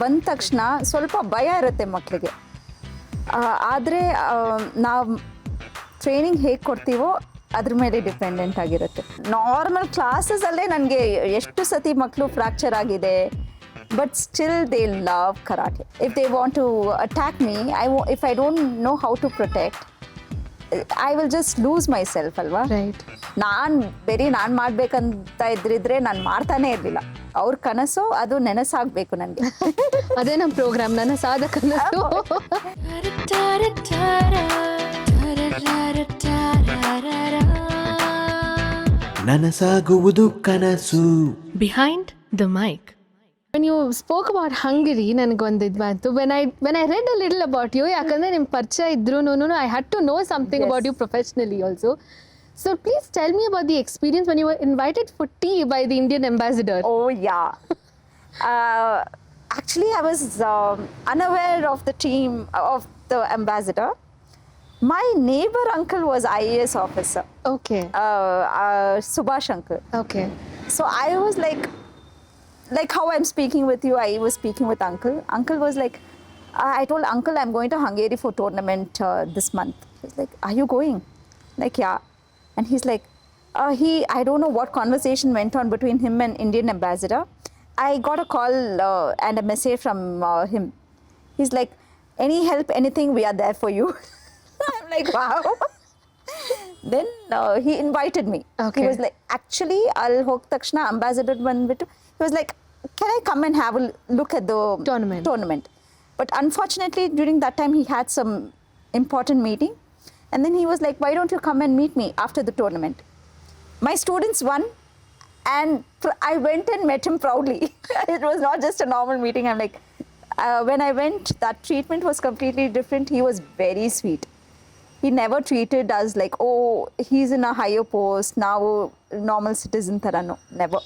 ಬಂದ ತಕ್ಷಣ ಸ್ವಲ್ಪ ಭಯ ಇರುತ್ತೆ ಮಕ್ಕಳಿಗೆ. ಆದರೆ ನಾವು ಟ್ರೈನಿಂಗ್ ಹೇಗೆ ಕೊಡ್ತೀವೋ ಅದ್ರ ಮೇಲೆ ಡಿಪೆಂಡೆಂಟ್ ಆಗಿರುತ್ತೆ. ನಾರ್ಮಲ್ ಕ್ಲಾಸಸಲ್ಲೇ ನನಗೆ ಎಷ್ಟು ಸತಿ ಮಕ್ಕಳು ಫ್ರ್ಯಾಕ್ಚರ್ ಆಗಿದೆ, but still they love karate. If they want to attack me, if I don't know how to protect, I will just lose myself ಅಲ್ವಾ. ರೈಟ್. ನಾನು ಮಾಡ್ಬೇಕಂತ ಇದ್ರಿದ್ರೆ ನಾನು ಮಾಡ್ತಾನೆ ಇರಲಿಲ್ಲ. ಅವ್ರ ಕನಸು ಅದು ನೆನಸಾಗಬೇಕು ನನಗೆ. ಅದೇ ನಮ್ಮ ಪ್ರೋಗ್ರಾಮ್, ನನ್ನ ಸಾಧಕನದ್ದು. ನನಸಾಗುವುದು ಕನಸು. Behind the mic. When you spoke about Hungary, ನನಗೊಂದು ಇದು ಬಂತು. when I read a little about you, ಯಾಕಂದರೆ ನಿಮ್ಮ ಪರಿಚಯ ಇದ್ರೂ I had to know something about you professionally also. So please tell me about the experience when you were invited for tea by the Indian ambassador. Oh yeah. Actually, I was unaware of the team of the ambassador. My neighbor uncle was IAS officer. Okay. Subhash uncle. Okay. So I was like how I'm speaking with you, I was speaking with uncle. Uncle was like, I told uncle I'm going to Hungary for tournament this month. He's like, are you going? Like, yeah. And he's like, I don't know what conversation went on between him and Indian ambassador. I got a call and a message from him. He's like, any help, anything, we are there for you. I'm like, wow. Then he invited me. Okay. He was like, actually, I'll ಹೋಗ್ ತಕ್ಷಣ ambassador ಬಂದ್ಬಿಟ್ಟು, he was like, can I come and have a look at the tournament? But unfortunately, during that time, he had some important meeting. And then he was like, why don't you come and meet me after the tournament? My students won, and I went and met him proudly. It was not just a normal meeting. I'm like, when I went, that treatment was completely different. He was very sweet. He never treated us like, oh, he's in a higher post, now normal citizen thara. No, never.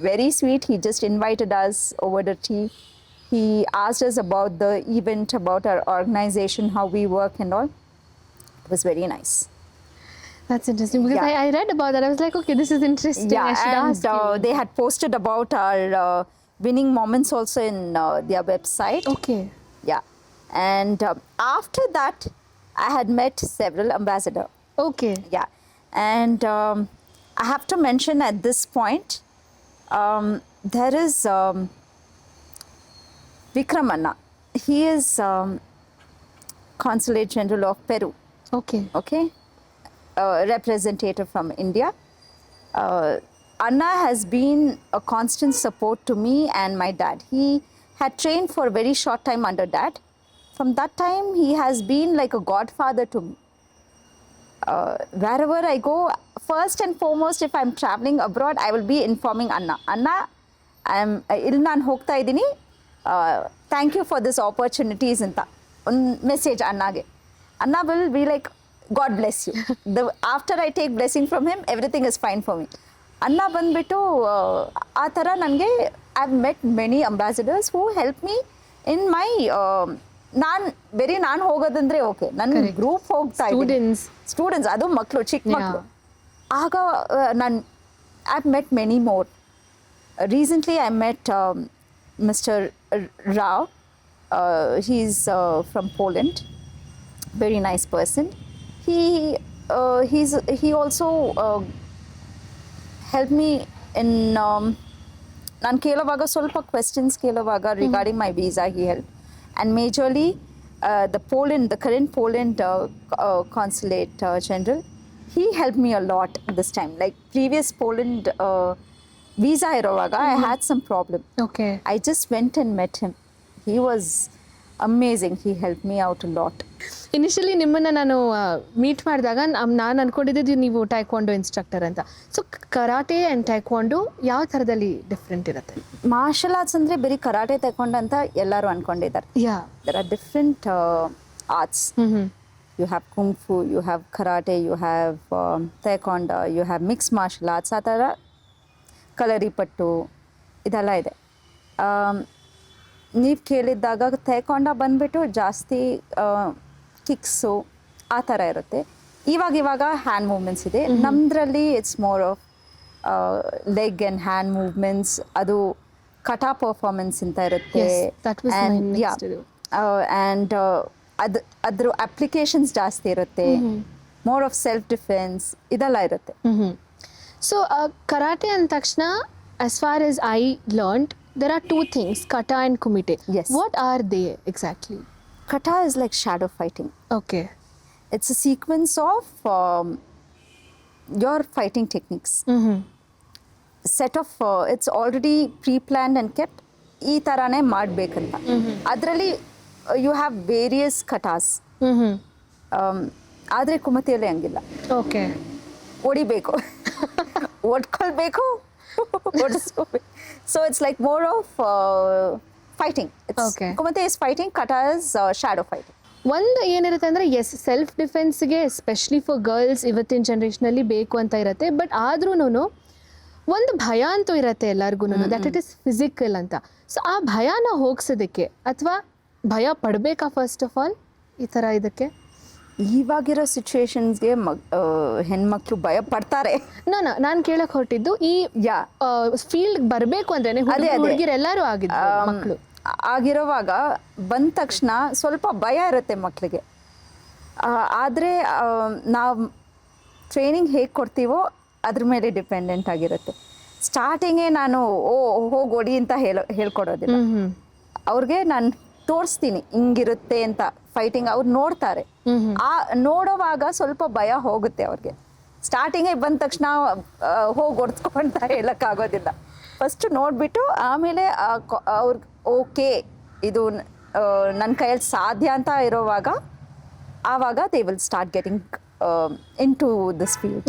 Very sweet. He just invited us over the tea. He asked us about the event, about our organization, how we work and all. It was very nice. That's interesting because Yeah. I read about that. I was like, okay, this is interesting. I should ask you. They had posted about our winning moments also in their website. Okay. Yeah. And after that, I had met several ambassadors. Okay. Yeah. And I have to mention at this point, there is Vikram Anna. He is Consulate General of Peru. Okay. Okay. Representative from India. Anna has been a constant support to me and my dad. He had trained for a very short time under dad. From that time, he has been like a godfather to me. Wherever I go, first and foremost, if I'm traveling abroad, I will be informing Anna. Anna, ಇಲ್ಲಿ ನಾನು ಹೋಗ್ತಾ ಇದ್ದೀನಿ, thank you for this opportunities ಅಂತ ಒಂದು message ಅಣ್ಣಗೆ. Anna will be like, God bless you. After I take blessing from him, everything is fine for me. Anna ಬಂದ್ಬಿಟ್ಟು ಆ ಥರ ನನಗೆ I have met many ambassadors who help me in my ನಾನು ಹೋಗೋದಂದ್ರೆ okay, ನನ್ನ group ಹೋಗ್ತಾ ಇದ್ದೀನಿ, students, ಅದು ಮಕ್ಕಳು, ಚಿಕ್ಕ ಮಕ್ಕಳು. ಆಗ ನಾನು I have met many more. Recently I met mister Rao. He is from Poland. Very nice person. He also helped me in ನಾನು ಕೇಳುವಾಗ ಸ್ವಲ್ಪ ಕ್ವೆಶ್ಚನ್ಸ್ ಕೇಳುವಾಗ regarding my visa he helped. And majorly the current Poland consulate general, he helped me a lot this time. Like previous Poland visa ಇರುವಾಗ I had some problem. Okay. I just went and met him. He was amazing. He helped me out a lot. Initially ನಿಮ್ಮನ್ನು ನಾನು meet ಮಾಡಿದಾಗ ನಾನು ಅಂದ್ಕೊಂಡಿದ್ದು ನೀವು taekwondo instructor ಅಂತ. So karate and taekwondo ಯಾವ ಥರದಲ್ಲಿ different ಇರುತ್ತೆ? ಮಾರ್ಷಲ್ ಆರ್ಟ್ಸ್ ಅಂದರೆ ಬರೀ ಕರಾಟೆ ತೈಕ್ವಾಂಡೋ ಅಂತ ಎಲ್ಲರೂ ಅಂದ್ಕೊಂಡಿದ್ದಾರೆ. There are different arts. You have kung fu, you have karate, you have taekwondo, you have mixed martial arts. ಆ ಥರ ಕಲರಿಪಟ್ಟು ಇದೆಲ್ಲ ಇದೆ. ನೀವು ಕೇಳಿದ್ದಾಗ ತೈಕ್ವಾಂಡೋ ಬಂದುಬಿಟ್ಟು ಜಾಸ್ತಿ ಕಿಕ್ಸು ಆ ಥರ ಇರುತ್ತೆ. ಇವಾಗ ಹ್ಯಾಂಡ್ ಮೂವ್ಮೆಂಟ್ಸ್ ಇದೆ. ನಮ್ಮದ್ರಲ್ಲಿ it's more of leg and hand movements. ಅದು ಕಟಾ ಪರ್ಫಾರ್ಮೆನ್ಸ್ ಅಂತ ಇರುತ್ತೆ. Yes, that was my next to do. And ಅದ್ರ ಅಪ್ಲಿಕೇಶನ್ಸ್ ಜಾಸ್ತಿ ಇರುತ್ತೆ. ಮೋರ್ ಆಫ್ ಸೆಲ್ಫ್ ಡಿಫೆನ್ಸ್ ಇದೆಲ್ಲ ಇರುತ್ತೆ. So karate and takshna, as far as I learned, there are two things, kata and kumite. Yes. What are they exactly? Kata is like shadow fighting. Okay. It's a sequence of your fighting techniques. Set of it's already pre-planned and kept. ಈ ಥರನೇ ಮಾಡಬೇಕಂತ. ಅದರಲ್ಲಿ you have various ಕಟಾಸ್. ಆದರೆ ಕುಮತಿಯಲ್ಲಿ ಹಂಗಿಲ್ಲ. Okay. ಹೊಡಿಬೇಕು, ಒಡ್ಕೊಳ್ಬೇಕು, ಹೊಡಿಸ್ಕೋಬೇಕು. So it's like more of fighting. Okay. Kumite is fighting, kata is shadow fighting. ಒಂದು ಏನಿರುತ್ತೆ ಅಂದರೆ ಎಸ್, ಸೆಲ್ಫ್ ಡಿಫೆನ್ಸ್ಗೆ ಎಸ್ಪೆಷಲಿ ಫಾರ್ ಗರ್ಲ್ಸ್ ಇವತ್ತಿನ ಜನ್ರೇಷನಲ್ಲಿ ಬೇಕು ಅಂತ ಇರುತ್ತೆ. ಬಟ್ ಆದ್ರೂ ಒಂದು ಭಯ ಅಂತೂ ಇರುತ್ತೆ ಎಲ್ಲರಿಗೂ, ದಟ್ ಇಟ್ ಇಸ್ ಫಿಸಿಕಲ್ ಅಂತ. ಸೊ ಆ ಭಯನ ಹೋಗ್ಸೋದಕ್ಕೆ ಅಥವಾ ಭಯ ಪಡಬೇಕಾ ಫಸ್ಟ್ ಆಫ್ ಆಲ್ ಈ ಥರ ಇದಕ್ಕೆ? ಇವಾಗಿರೋ ಸಿಚುವೇಶನ್ಸ್ಗೆ ಹೆಣ್ಮಕ್ಳು ಭಯ ಪಡ್ತಾರೆ. ನಾನು ಕೇಳಕ್ ಹೊರಟಿದ್ದು ಈ ಫೀಲ್ಡ್ ಬರಬೇಕು ಅಂದ್ರೆ ಹುಡುಗಿರೆಲ್ಲರೂ ಆಗಿದ್ರು ಮಕ್ಕಳು ಆಗಿರೋವಾಗ ಬಂದ ತಕ್ಷಣ ಸ್ವಲ್ಪ ಭಯ ಇರುತ್ತೆ ಮಕ್ಕಳಿಗೆ. ಆದರೆ ನಾವು ಟ್ರೈನಿಂಗ್ ಹೇಗೆ ಕೊಡ್ತೀವೋ ಅದ್ರ ಮೇಲೆ ಡಿಪೆಂಡೆಂಟ್ ಆಗಿರುತ್ತೆ. ಸ್ಟಾರ್ಟಿಂಗೇ ನಾನು ಹೋಗಿ ಹೊಡಿ ಅಂತ ಹೇಳ್ಕೊಡೋದಿಲ್ಲ. ಅವ್ರಿಗೆ ನಾನು ತೋರಿಸ್ತೀನಿ ಹಿಂಗಿರುತ್ತೆ ಅಂತ ಫೈಟಿಂಗ್. ಅವ್ರು ನೋಡ್ತಾರೆ. ಆ ನೋಡೋವಾಗ ಸ್ವಲ್ಪ ಭಯ ಹೋಗುತ್ತೆ ಅವ್ರಿಗೆ. ಸ್ಟಾರ್ಟಿಂಗೇ ಬಂದ ತಕ್ಷಣ ಹೋಗಿ ಹೊಡ್ಸ್ಕೊಂತ ಹೇಳೋಕ್ಕಾಗೋದಿಲ್ಲ. ಫಸ್ಟ್ ನೋಡಿಬಿಟ್ಟು ಆಮೇಲೆ ಅವ್ರಿಗೆ ಓಕೆ ಇದು ನನ್ನ ಕೈಯಲ್ಲಿ ಸಾಧ್ಯ ಅಂತ ಇರೋವಾಗ ಆವಾಗ they will start getting into this field.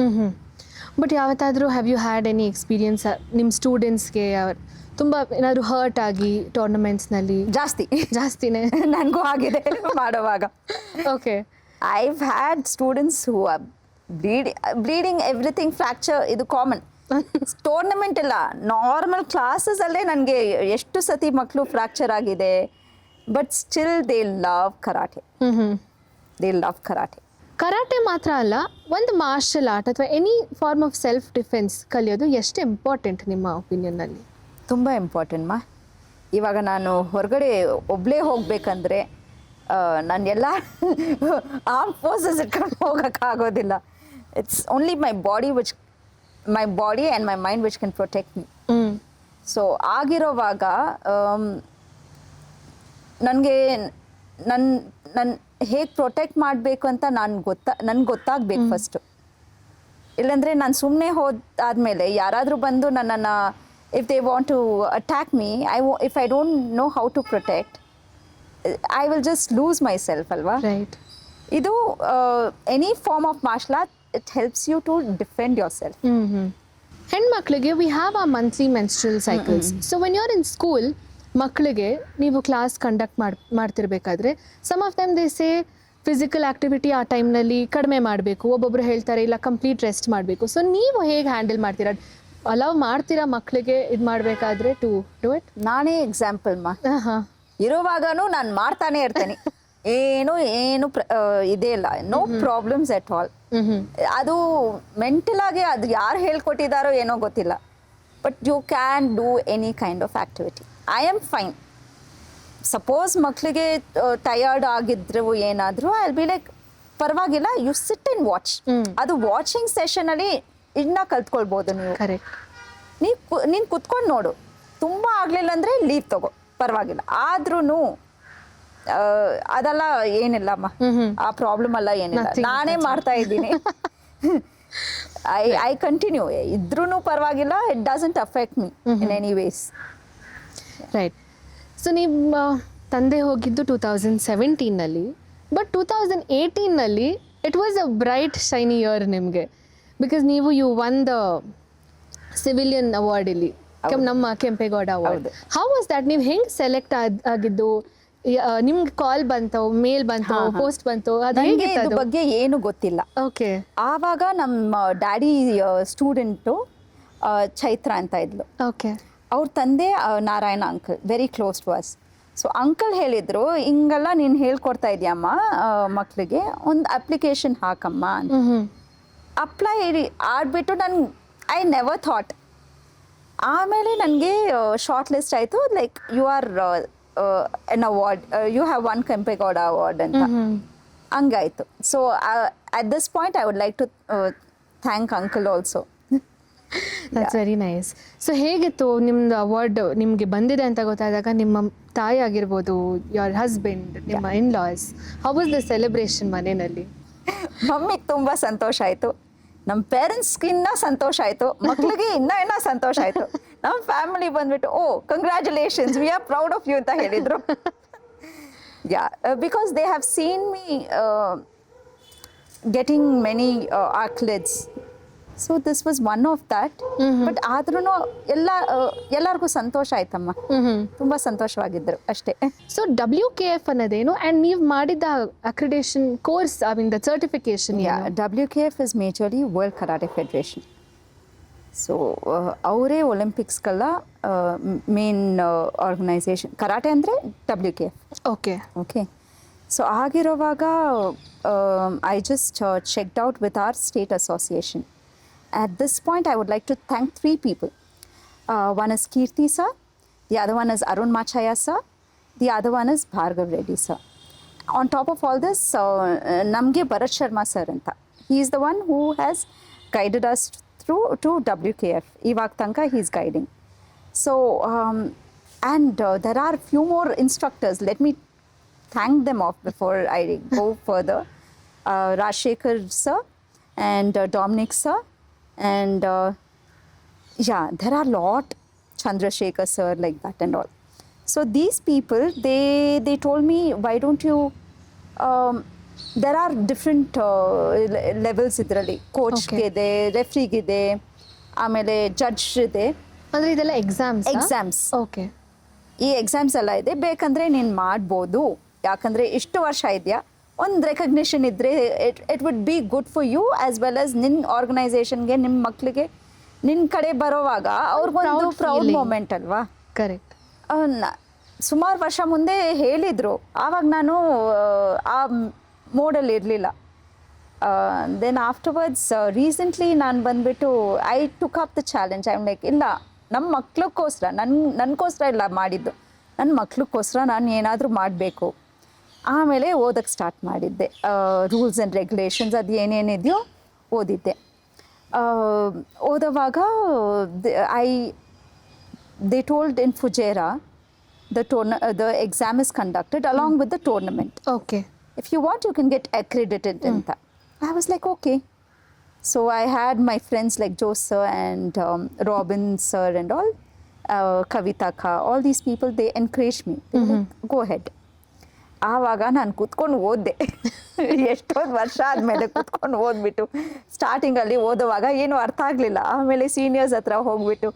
But ಯಾವತ್ತಾದರೂ have you had any experience ನಿಮ್ಮ ಸ್ಟೂಡೆಂಟ್ಸ್ಗೆ ತುಂಬ ಏನಾದರೂ ಹರ್ಟ್ ಆಗಿ ಟೂರ್ನಮೆಂಟ್ಸ್ನಲ್ಲಿ? ಜಾಸ್ತಿನೇ ನನಗೂ ಆಗಿದೆ ಮಾಡುವಾಗ. Okay. I've had students who are bleeding everything, fracture ಇದು ಕಾಮನ್. ಟೂರ್ನಮೆಂಟ್ ಇಲ್ಲ, ನಾರ್ಮಲ್ ಕ್ಲಾಸಸಲ್ಲೇ ನನಗೆ ಎಷ್ಟು ಸತಿ ಮಕ್ಕಳು ಫ್ರ್ಯಾಕ್ಚರ್ ಆಗಿದೆ. But still they love karate. They love karate. Karate ಮಾತ್ರ ಅಲ್ಲ, ಒಂದು ಮಾರ್ಷಲ್ ಆರ್ಟ್ ಅಥವಾ any form of self defence ಕಲಿಯೋದು ಎಷ್ಟು ಇಂಪಾರ್ಟೆಂಟ್ ನಿಮ್ಮ ಒಪಿನಿಯನ್ನಲ್ಲಿ? ತುಂಬ ಇಂಪಾರ್ಟೆಂಟ್ ಮಾ. ಇವಾಗ ನಾನು ಹೊರಗಡೆ ಒಬ್ಬಳೇ ಹೋಗಬೇಕಂದ್ರೆ ನಾನು ಎಲ್ಲ ಆರ್ಮ್ ಫೋರ್ಸಸ್ ಇಟ್ಕೊಂಡು ಹೋಗೋಕ್ಕಾಗೋದಿಲ್ಲ. It's only my body and my mind which can protect me. So ಆಗಿರೋವಾಗ ನನಗೆ ನನ್ನ ಹೇಗೆ ಪ್ರೊಟೆಕ್ಟ್ ಮಾಡಬೇಕು ಅಂತ ನನ್ಗೆ ಗೊತ್ತಾಗಬೇಕು ಫಸ್ಟು. ಇಲ್ಲಾಂದರೆ ನಾನು ಸುಮ್ಮನೆ ಹೋದಾದ್ಮೇಲೆ ಯಾರಾದರೂ ಬಂದು ನನ್ನನ್ನು if they want to attack me, if I don't know how to protect, I will just lose myself ಅಲ್ವಾ. ರೈಟ್. ಇದು any form of martial art, it helps you to defend yourself. ಹೆಣ್ಮಕ್ಳಿಗೆ we have a monthly menstrual cycles. So when you are in school, ಮಕ್ಕಳಿಗೆ ನೀವು class conduct ಮಾಡ್ತಿರ್ಬೇಕಾದ್ರೆ some of them they say physical activity ಆ ಟೈಮ್ನಲ್ಲಿ ಕಡಿಮೆ ಮಾಡಬೇಕು, ಒಬ್ಬೊಬ್ಬರು ಹೇಳ್ತಾರೆ ಇಲ್ಲ ಕಂಪ್ಲೀಟ್ ರೆಸ್ಟ್ ಮಾಡಬೇಕು. ಸೊ ನೀವು ಹೇಗೆ ಹ್ಯಾಂಡಲ್ ಮಾಡ್ತೀರಾ? ಅಲವ್ ಮಾಡ್ತೀರಾ ಮಕ್ಕಳಿಗೆ ಇದು ಮಾಡಬೇಕಾದ್ರೆ ಟು ಡೂ ಇಟ್? ನಾನೇ ಎಕ್ಸಾಂಪಲ್ ಮಾ. ಇರುವಾಗನೂ ನಾನು ಮಾಡ್ತಾನೆ ಇರ್ತೇನೆ. ಏನು ಇದೇ ಇಲ್ಲ, ನೋ ಪ್ರಾಬ್ಲಮ್ಸ್ ಎಟ್ ಆಲ್. ಅದು ಮೆಂಟಲ್ ಆಗಿ ಅದು ಯಾರು ಹೇಳ್ಕೊಟ್ಟಿದ್ದಾರೋ ಏನೋ ಗೊತ್ತಿಲ್ಲ. But you can do any kind of activity. I am fine. Suppose ಮಕ್ಕಳಿಗೆ ಟಯರ್ಡ್ ಆಗಿದ್ರು ಏನಾದರೂ ಐ ವಿಲ್ ಬಿ ಲೈಕ್ ಪರವಾಗಿಲ್ಲ, ಯು ಸಿಟ್ ಆ್ಯಂಡ್ ವಾಚ್. ಅದು ವಾಚಿಂಗ್ ಸೆಷನಲ್ಲಿ ಇನ್ನೂ ಕಲ್ತ್ಕೊಳ್ಬೋದು ನೀವು. ಕರೆಕ್ಟ್. ನೀನು ಕುತ್ಕೊಂಡು ನೋಡು. ತುಂಬ ಆಗಲಿಲ್ಲ ಅಂದರೆ ಲೀವ್ ತಗೋ, ಪರವಾಗಿಲ್ಲ. ಆದ್ರೂ ಅದೆಲ್ಲ ಏನಿಲ್ಲಮ್ಮ, ಆ ಪ್ರಾಬ್ಲಮ್ ಅಲ್ಲ, ಏನಿಲ್ಲ. ನಾನೇ ಮಾಡ್ತಾ ಇದ್ದೀನಿ. I continue. ಇದ್ರೂ ಪರವಾಗಿಲ್ಲ, it doesn't affect me in any ways. Right. So ನಿಮ್ಮ ತಂದೆ ಹೋಗಿದ್ದು 2017ನಲ್ಲಿ, ಬಟ್ 2018ನಲ್ಲಿ it was a bright shiny year ನಿಮಗೆ. Because you won the civilian award ಇಲ್ಲಿ, ನಮ್ಮ Kempegowda award. How was that? ನೀವು ಹೆಂಗೆ ಸೆಲೆಕ್ಟ್ ಆಗಿದ್ದು? ನಿಮ್ಗೆ ಕಾಲ್ ಬಂತು, ಮೇಲ್ ಬಂತು, ಪೋಸ್ಟ್ ಬಂತು? ನನಗೆ ಇದ್ರ ಬಗ್ಗೆ ಏನು ಗೊತ್ತಿಲ್ಲ. ಓಕೆ. ಆವಾಗ ನಮ್ಮ ಡ್ಯಾಡಿ ಸ್ಟೂಡೆಂಟು ಚೈತ್ರ ಅಂತ ಇದ್ಲು. ಓಕೆ. ಅವ್ರ ತಂದೆ Narayana uncle, very close to us. So uncle ಹೇಳಿದರು, ಹಿಂಗೆಲ್ಲ ನೀನು ಹೇಳ್ಕೊಡ್ತಾ ಇದೆಯಮ್ಮ ಮಕ್ಕಳಿಗೆ, ಒಂದು ಅಪ್ಲಿಕೇಶನ್ ಹಾಕಮ್ಮ ಅಂತ. ಅಪ್ಲೈ ಆಡ್ಬಿಟ್ಟು ಐ ನೆವರ್ ಥಾಟ್ ಆಮೇಲೆ ನನಗೆ ಶಾರ್ಟ್ ಲಿಸ್ಟ್ ಆಯಿತು like you are an award you have won Kempegowda award ಅಂತ ಹಂಗಾಯಿತು. So at this point I would like to thank uncle also. That's very nice. So ಹೇಗಿತ್ತು ನಿಮ್ಮದು ಅವಾರ್ಡ್ ನಿಮಗೆ ಬಂದಿದೆ ಅಂತ ಗೊತ್ತಾದಾಗ ನಿಮ್ಮ ತಾಯಿ ಆಗಿರ್ಬೋದು, ಯುವರ್ ಹಸ್ಬೆಂಡ್, ನಿಮ್ಮ in laws, how was the celebration ಮನೆಯಲ್ಲಿ? ಮಮ್ಮಿಗೆ ತುಂಬ ಸಂತೋಷ ಆಯಿತು, ನಮ್ಮ ಪೇರೆಂಟ್ಸ್ಗಿನ್ನ ಸಂತೋಷ ಆಯಿತು, ಮಕ್ಳಿಗೆ ಇನ್ನೂ ಸಂತೋಷ ಆಯಿತು. ನಮ್ಮ ಫ್ಯಾಮಿಲಿ ಬಂದ್ಬಿಟ್ಟು oh congratulations, we are proud of you ಅಂತ ಹೇಳಿದರು. Yeah, because they have seen me getting many accolades. So this was one of that. But ಆದ್ರೂ ಎಲ್ಲರಿಗೂ ಸಂತೋಷ ಆಯ್ತಮ್ಮ, ತುಂಬ ಸಂತೋಷವಾಗಿದ್ದರು ಅಷ್ಟೇ. ಸೊ WKF ಅನ್ನೋದೇನು, ಆ್ಯಂಡ್ ನೀವು ಮಾಡಿದ accreditation course, I mean the certification? WKF is majorly world karate federation. So ಅವರೇ ಒಲಿಂಪಿಕ್ಸ್ಗೆಲ್ಲ main organisation. Karate ಅಂದರೆ WKF. Okay okay. ಸೊ ಆಗಿರುವಾಗ I just checked out with our state association. At this point, I would like to thank 3 people. One is Kirti sir, the other one is Arun Machaya sir, the other one is Bhargav Reddy sir. On top of all this, Namge Bharat Sharma sir anta. He is the one who has guided us through to WKF. Ivag tanka he is guiding. So, and there are few more instructors. Let me thank them off before I go further. Rajshekhar sir and Dominic sir. And yeah, there are a lot, Chandrasekhar sir, like that and all. So these people, they told me, why don't you, there are different levels idralli. Coach ಗಿದೆ, referee ಗಿದೆ, ಆಮೇಲೆ judge ಇದೆ. ಅಂದರೆ ಇದೆಲ್ಲ exams. Okay. ಈ exams ಎಲ್ಲ ಇದೆ, ಬೇಕಂದರೆ ನೀನು ಮಾಡ್ಬೋದು. ಯಾಕಂದರೆ ಇಷ್ಟು ವರ್ಷ ಇದೆಯಾ, ಒಂದು ರೆಕಗ್ನಿಷನ್ ಇದ್ದರೆ it would be good for you as well as ನಿನ್ನ ಆರ್ಗನೈಸೇಷನ್ಗೆ, ನಿಮ್ಮ ಮಕ್ಕಳಿಗೆ ನಿನ್ನ ಕಡೆ ಬರೋವಾಗ ಅವ್ರಿಗೊಂದು ಪ್ರೌಡ್ ಮೂಮೆಂಟ್ ಅಲ್ವಾ? ಕರೆಕ್ಟ್. ಸುಮಾರು ವರ್ಷ ಮುಂದೆ ಹೇಳಿದರು, ಆವಾಗ ನಾನು ಆ ಮೋಡಲ್ಲಿ ಇರಲಿಲ್ಲ. ದೆನ್ ಆಫ್ಟರ್ವರ್ಡ್ಸ್ ರೀಸೆಂಟ್ಲಿ ನಾನು ಬಂದುಬಿಟ್ಟು I took up the challenge. I am like, ಇಲ್ಲ, ನಮ್ಮ ಮಕ್ಳಿಗೋಸ್ಕರ, ನನಗೋಸ್ಕರ ಇಲ್ಲ ಮಾಡಿದ್ದು, ನನ್ನ ಮಕ್ಳಿಗೋಸ್ಕರ ನಾನು ಏನಾದರೂ ಮಾಡಬೇಕು. ಆಮೇಲೆ ಓದಕ್ಕೆ ಸ್ಟಾರ್ಟ್ ಮಾಡಿದ್ದೆ. ರೂಲ್ಸ್ ಆ್ಯಂಡ್ ರೆಗ್ಯುಲೇಷನ್ಸ್ ಅದು ಏನೇನಿದೆಯೋ ಓದಿದ್ದೆ. ಓದುವಾಗ they told in Fujairah the exam is conducted along with the tournament. Okay. If you want, you can get accredited in that. I was like, okay. So I had my friends like Joe sir and Robin sir and all, Kavita ka, all these people, they encouraged me. They were like, go ahead. ಆವಾಗ ನಾನು ಕೂತ್ಕೊಂಡು ಓದಿದೆ. ಎಷ್ಟೊಂದು ವರ್ಷ ಆದಮೇಲೆ ಕೂತ್ಕೊಂಡು ಓದ್ಬಿಟ್ಟು, ಸ್ಟಾರ್ಟಿಂಗಲ್ಲಿ ಓದುವಾಗ ಏನೂ ಅರ್ಥ ಆಗಲಿಲ್ಲ. ಆಮೇಲೆ ಸೀನಿಯರ್ಸ್ ಹತ್ರ ಹೋಗ್ಬಿಟ್ಟು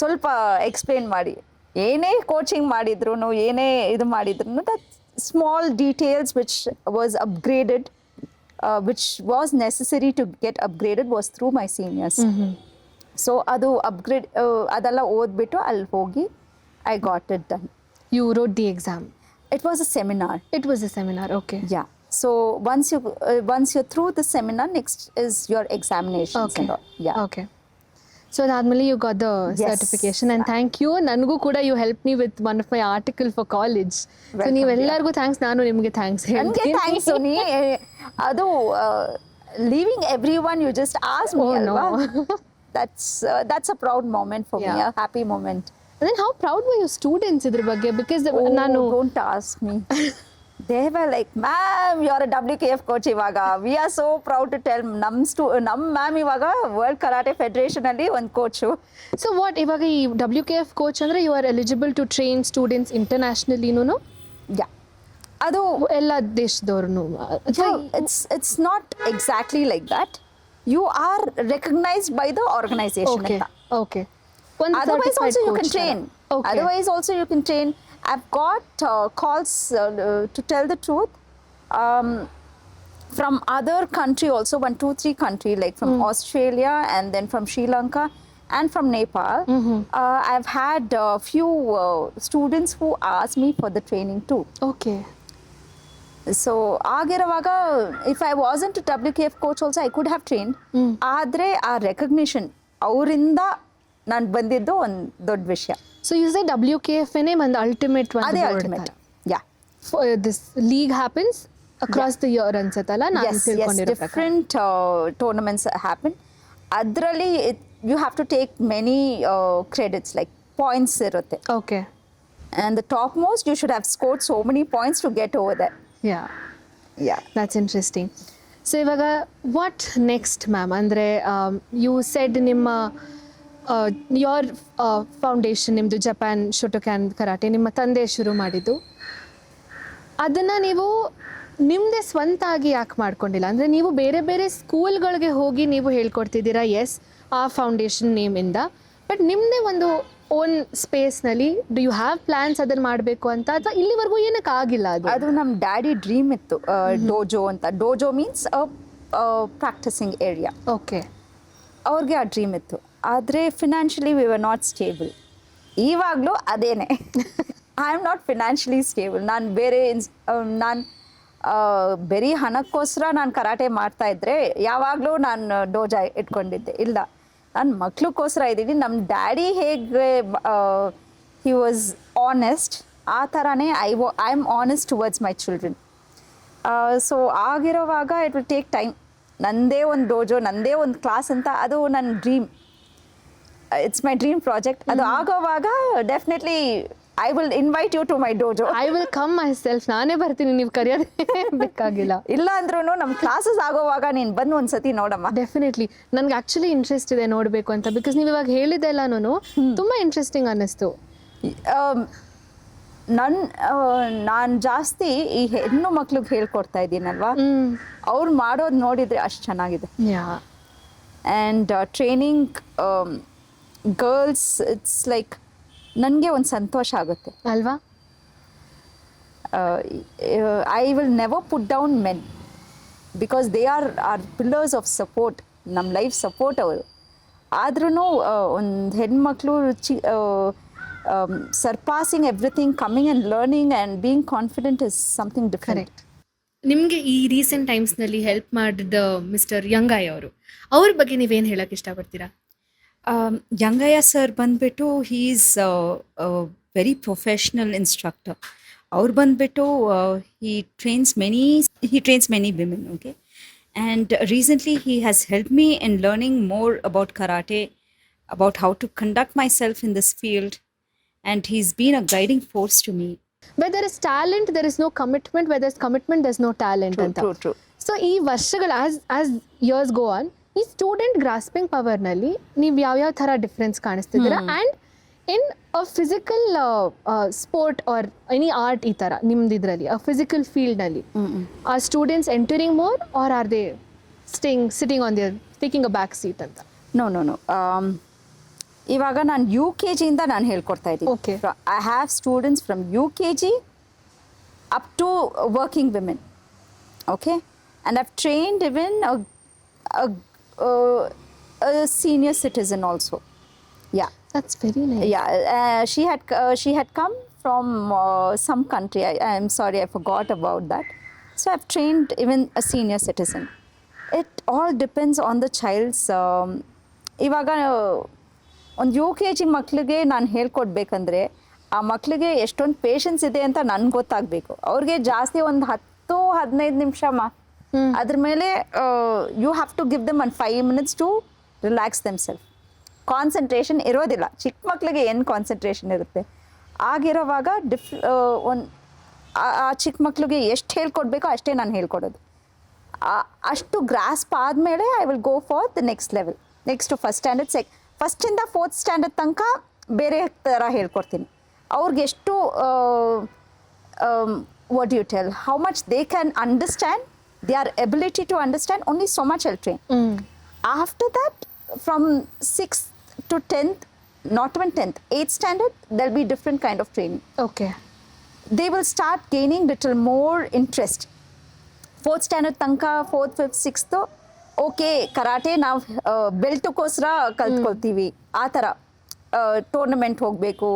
ಸ್ವಲ್ಪ ಎಕ್ಸ್ಪ್ಲೇನ್ ಮಾಡಿ, ಏನೇ ಕೋಚಿಂಗ್ ಮಾಡಿದ್ರು, ಏನೇ ಇದು ಮಾಡಿದ್ರು, that small details which was upgraded, which was necessary to get upgraded was through my seniors. So ಅದು ಅಪ್ಗ್ರೇಡ್ ಅದೆಲ್ಲ ಓದ್ಬಿಟ್ಟು ಅಲ್ಲಿ ಹೋಗಿ I got it done. You wrote the exam? It was a seminar. It was a seminar, okay. Yeah. So once you're through the seminar, next is your examinations. Okay. And all. Yeah. Okay. So admele you got the Yes. certification, and thank you. Nangu kuda you helped me with one of my article for college. So Welcome, ನೀವೆಲ್ಲರಿಗೂ thanks, ನಾನು ನಿಮಗೆ thanks ನನಗೆ ಹೇಳ್ತೀನಿ. thanks Soni. ಅದು leaving everyone, you just asked me. Oh, no. Alva. That's a proud moment for me, Yeah. a happy moment. And then how proud were your students iದ್ರ ಬಗ್ಗೆ? Because ನಾನು Don't ask me. They were like, ma'am, you're a WKF coach ಇವಾಗ. We are so proud to tell ನಮ್ಮ ma'am ಇವಾಗ World karate Federation ಅಲ್ಲಿ ಒಂದು coach. So what ಇವಾಗ ಈ WKF coach ಅಂದ್ರೆ you are eligible to train students ಇಂಟರ್ನ್ಯಾಷನಲಿನೂ? Yeah, ಅದು ಎಲ್ಲ ದೇಶದವ್ರು? it's not exactly like that. You are recognized by the organization. Okay. Okay. Otherwise also you can train. Okay. Otherwise also you can train. I've got calls to tell the truth from other country also, 1, 2, 3 country, like from Australia and then from Sri Lanka and from Nepal. I've had a few students who asked me for the training too. Okay. So ಆಗಿರುವಾಗ if I wasn't a WKF coach also I could have trained. ಆದರೆ ಆ recognition ಅವರಿಂದ ನಾನು ಬಂದಿದ್ದು ಒಂದು ದೊಡ್ಡ ವಿಷಯ. So you say WKFNA and the ultimate one. ಅದೇ ultimate. Yeah, This league happens across the year ಅನ್ಸತ್ತಲ್ಲ ನಾನು yes, ತಿಳ್ಕೊಂಡಿರೋ ಪ್ರಕಾರ. different tournaments happen. ಅದರಲ್ಲಿ you have to take many credits, like points ಇರುತ್ತೆ. Okay. And the topmost, you should have scored so many points to get over there. Yeah. Yeah. That's interesting. So ಇವಾಗ what next ma'am ಅಂದರೆ you said ನಿಮ್ಮ your foundation ನಿಮ್ಮದು Japan ಶೋಟೋಕ್ಯಾನ್ karate ನಿಮ್ಮ ತಂದೆ ಶುರು ಮಾಡಿದ್ದು, ಅದನ್ನು ನೀವು ನಿಮ್ಮದೇ ಸ್ವಂತ ಆಗಿ ಯಾಕೆ ಮಾಡ್ಕೊಂಡಿಲ್ಲ? ಅಂದರೆ ನೀವು ಬೇರೆ ಬೇರೆ ಸ್ಕೂಲ್ಗಳಿಗೆ ಹೋಗಿ ನೀವು ಹೇಳ್ಕೊಡ್ತಿದ್ದೀರಾ, ಎಸ್ ಆ ಫೌಂಡೇಶನ್ ನೇಮಿಂದ, ಬಟ್ ನಿಮ್ಮದೇ ಒಂದು ಓನ್ ಸ್ಪೇಸ್ನಲ್ಲಿ ಡು ಯು ಹ್ಯಾವ್ ಪ್ಲ್ಯಾನ್ಸ್ ಅದನ್ನು ಮಾಡಬೇಕು ಅಂತ, ಅಥವಾ ಇಲ್ಲಿವರೆಗೂ ಏನಕ್ಕೆ ಆಗಿಲ್ಲ? ಅದು ನಮ್ಮ ಡ್ಯಾಡಿ ಡ್ರೀಮ್ ಇತ್ತು, ಡೋಜೋ ಅಂತ. ಡೋಜೋ ಮೀನ್ಸ್ ಪ್ರಾಕ್ಟಿಸಿಂಗ್ ಏರಿಯಾ. ಓಕೆ. ಅವ್ರಿಗೆ ಆ ಡ್ರೀಮ್ ಇತ್ತು, ಆದರೆ financially we were not stable. ಇವಾಗಲೂ ಅದೇನೆ, I am not financially stable. ನಾನು ಬರೀ ಹಣಕ್ಕೋಸ್ಕರ ನಾನು ಕರಾಟೆ ಮಾಡ್ತಾಯಿದ್ರೆ ಯಾವಾಗಲೂ ನಾನು ಡೋಜಾ ಇಟ್ಕೊಂಡಿದ್ದೆ. ಇಲ್ಲ, ನಾನು ಮಕ್ಳಿಗೋಸ್ಕರ ಇದ್ದೀನಿ. ನಮ್ಮ ಡ್ಯಾಡಿ ಹೇಗೆ ಹಿ ವಾಸ್ ಆನೆಸ್ಟ್, ಆ ಥರನೇ I am honest towards my children. So ಆಗಿರೋವಾಗ ಇಟ್ ವಿಲ್ ಟೇಕ್ ಟೈಮ್. ನನ್ನದೇ ಒಂದು ಡೋಜೋ, ನನ್ನದೇ ಒಂದು ಕ್ಲಾಸ್ ಅಂತ, ಅದು ನನ್ನ dream. It's my dream project. ಅದು ಆಗೋವಾಗ definitely I will invite you to my dojo. I will come myself, ನಾನೇ ಬರ್ತೀನಿ, ನೀವು ಕರೆಯೋದೇ ಬೇಕಾಗಿಲ್ಲ. ಇಲ್ಲ ಅಂದ್ರೂ ನಮ್ಮ ಕ್ಲಾಸಸ್ ಆಗೋವಾಗ ನೀನು ಬಂದು ಒಂದು ಸತಿ ನೋಡಮ್ಮ. ಡೆಫಿನೆಟ್ಲಿ ನನಗೆ ಆ್ಯಕ್ಚುಲಿ ಇಂಟ್ರೆಸ್ಟ್ ಇದೆ ನೋಡಬೇಕು ಅಂತ, ಬಿಕಾಸ್ ನೀವು ಇವಾಗ ಹೇಳಿದ್ದೆಲ್ಲನೂ ತುಂಬ ಇಂಟ್ರೆಸ್ಟಿಂಗ್ ಅನ್ನಿಸ್ತು. ನಾನು ಜಾಸ್ತಿ ಈ ಹೆಣ್ಣು ಮಕ್ಳಿಗೆ ಹೇಳ್ಕೊಡ್ತಾ ಇದ್ದೀನಲ್ವಾ, ಅವ್ರು ಮಾಡೋದು ನೋಡಿದರೆ ಅಷ್ಟು ಚೆನ್ನಾಗಿದೆ. And training girls, it's like ನನಗೆ ಒಂದು ಸಂತೋಷ ಆಗುತ್ತೆ ಅಲ್ವಾ. I will never put down men, because they are pillars of support, ನಮ್ಮ ಲೈಫ್ ಸಪೋರ್ಟ್ ಅವರು. ಆದ್ರೂ ಒಂದು ಹೆಣ್ಮಕ್ಳು surpassing everything, coming and learning and being confident is something different. ನಿಮಗೆ ಈ ರೀಸೆಂಟ್ ಟೈಮ್ಸ್ನಲ್ಲಿ ಹೆಲ್ಪ್ ಮಾಡಿದ ಮಿಸ್ಟರ್ ಯಂಗಯ್ಯ ಅವ್ರ ಬಗ್ಗೆ ನೀವೇನು ಹೇಳಕ್ಕೆ ಇಷ್ಟಪಡ್ತೀರಾ? ಯಂಗಯ್ಯ ಸರ್ ಬಂದುಬಿಟ್ಟು he is very professional instructor. ಅವ್ರು ಬಂದುಬಿಟ್ಟು he trains many women, okay? And recently he has helped me in learning more about karate, about how to conduct myself in this field, and he's been a guiding force to me. Where there is talent, there is no commitment. Where there's commitment, there's no talent. True. So ಈ ವರ್ಷಗಳು as years go on, ಈ student grasping ಪವರ್ನಲ್ಲಿ ನೀವು ಯಾವ್ಯಾವ ಥರ difference ಕಾಣಿಸ್ತಿದ್ದೀರಾ? And in a physical sport or any art, ಈ ಥರ ನಿಮ್ದು ಇದರಲ್ಲಿ ಫಿಸಿಕಲ್ ಫೀಲ್ಡ್ನಲ್ಲಿ are students entering more or are they sitting on their taking a back seat ಅಂತ? ನೋ. ಇವಾಗ ನಾನು UKG ಇಂದ ನಾನು ಹೇಳ್ಕೊಡ್ತಾ ಇದ್ದೀನಿ. Okay. I have students from UKG up to working women, okay? And I've trained even a senior citizen also. Yeah. That's very nice. Yeah, she had come from some country. I'm sorry, I forgot about that. So I've trained even a senior citizen. It all depends on the child's. ಇವಾಗ ಒಂದು UKG ಮಕ್ಕಳಿಗೆ ನಾನು ಹೇಳ್ಕೊಡ್ಬೇಕಂದ್ರೆ ಆ ಮಕ್ಕಳಿಗೆ ಎಷ್ಟೊಂದು patience ಇದೆ ಅಂತ ನನ್ಗೆ ಗೊತ್ತಾಗಬೇಕು. ಅವ್ರಿಗೆ ಜಾಸ್ತಿ ಒಂದು 10-15 ನಿಮಿಷ ಅದ್ರ ಮೇಲೆ you have to give them 5 minutes to relax themselves. Concentration ಇರೋದಿಲ್ಲ. ಚಿಕ್ಕ ಮಕ್ಕಳಿಗೆ ಏನು ಕಾನ್ಸಂಟ್ರೇಷನ್ ಇರುತ್ತೆ? ಆಗಿರೋವಾಗ ಆ ಚಿಕ್ಕ ಮಕ್ಕಳಿಗೆ ಎಷ್ಟು ಹೇಳ್ಕೊಡ್ಬೇಕೋ ಅಷ್ಟೇ ನಾನು ಹೇಳ್ಕೊಡೋದು. ಅಷ್ಟು ಗ್ರಾಸ್ಪ್ ಆದಮೇಲೆ I will go for the next level. Next first standard, ಫಸ್ಟಿಂದ 4th ಸ್ಟ್ಯಾಂಡರ್ಡ್ ತನಕ ಬೇರೆ ಥರ ಹೇಳ್ಕೊಡ್ತೀನಿ. ಅವ್ರಿಗೆ ಎಷ್ಟು what you tell, how much they can understand, their ability to understand, only so much I'll train. After that, from 6th to 10th, not even 10th, 8th standard, there'll be different kind of training. Okay. They will start gaining little more interest. 4th standard tanka, 4th, 5th, 6th, okay, karate ನಾವು ಬೆಲ್ಟ್ಗೋಸ್ಕರ ಕಲ್ತ್ಕೊಳ್ತೀವಿ. ಆ ಥರ tournament ಹೋಗಬೇಕು,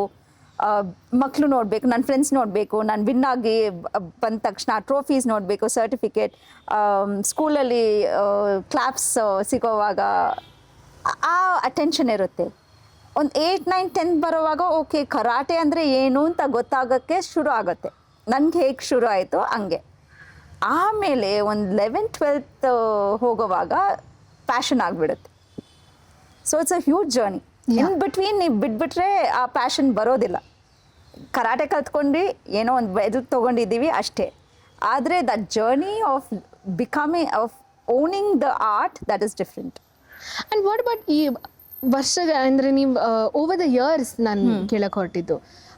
ಮಕ್ಕಳು ನೋಡಬೇಕು, ನನ್ನ friends ನೋಡಬೇಕು, ನಾನು win ಆಗಿ ಬಂದ ತಕ್ಷಣ ಟ್ರೋಫೀಸ್ ನೋಡಬೇಕು, ಸರ್ಟಿಫಿಕೇಟ್, ಸ್ಕೂಲಲ್ಲಿ ಕ್ಲಾಪ್ಸ್ ಸಿಗೋವಾಗ ಆ ಅಟೆನ್ಷನ್ ಇರುತ್ತೆ. ಒಂದು 8, 9, 10 ಬರೋವಾಗ ಓಕೆ ಕರಾಟೆ ಅಂದರೆ ಏನು ಅಂತ ಗೊತ್ತಾಗೋಕ್ಕೆ ಶುರು ಆಗುತ್ತೆ. ನನಗೆ ಹೇಗೆ ಶುರು ಆಯಿತು ಹಂಗೆ. ಆಮೇಲೆ ಒಂದು 11th 12th ಹೋಗೋವಾಗ ಪ್ಯಾಷನ್ ಆಗಿಬಿಡುತ್ತೆ. So it's a huge journey. In between ನೀವು ಬಿಟ್ಬಿಟ್ರೆ ಆ ಪ್ಯಾಷನ್ ಬರೋದಿಲ್ಲ. ಕರಾಟೆ ಕಲ್ತ್ಕೊಂಡು ಏನೋ ಒಂದು ಇದು ತೊಗೊಂಡಿದ್ದೀವಿ ಅಷ್ಟೇ. ಆದರೆ that journey of becoming of owning the art that is different. And what about ಈ ವರ್ಷ ಅಂದರೆ ನೀವು ಓವರ್ ದ ಇಯರ್ಸ್ ನಾನು ಕೇಳಕ್ಕೆ ಹೊರಟಿದ್ದು,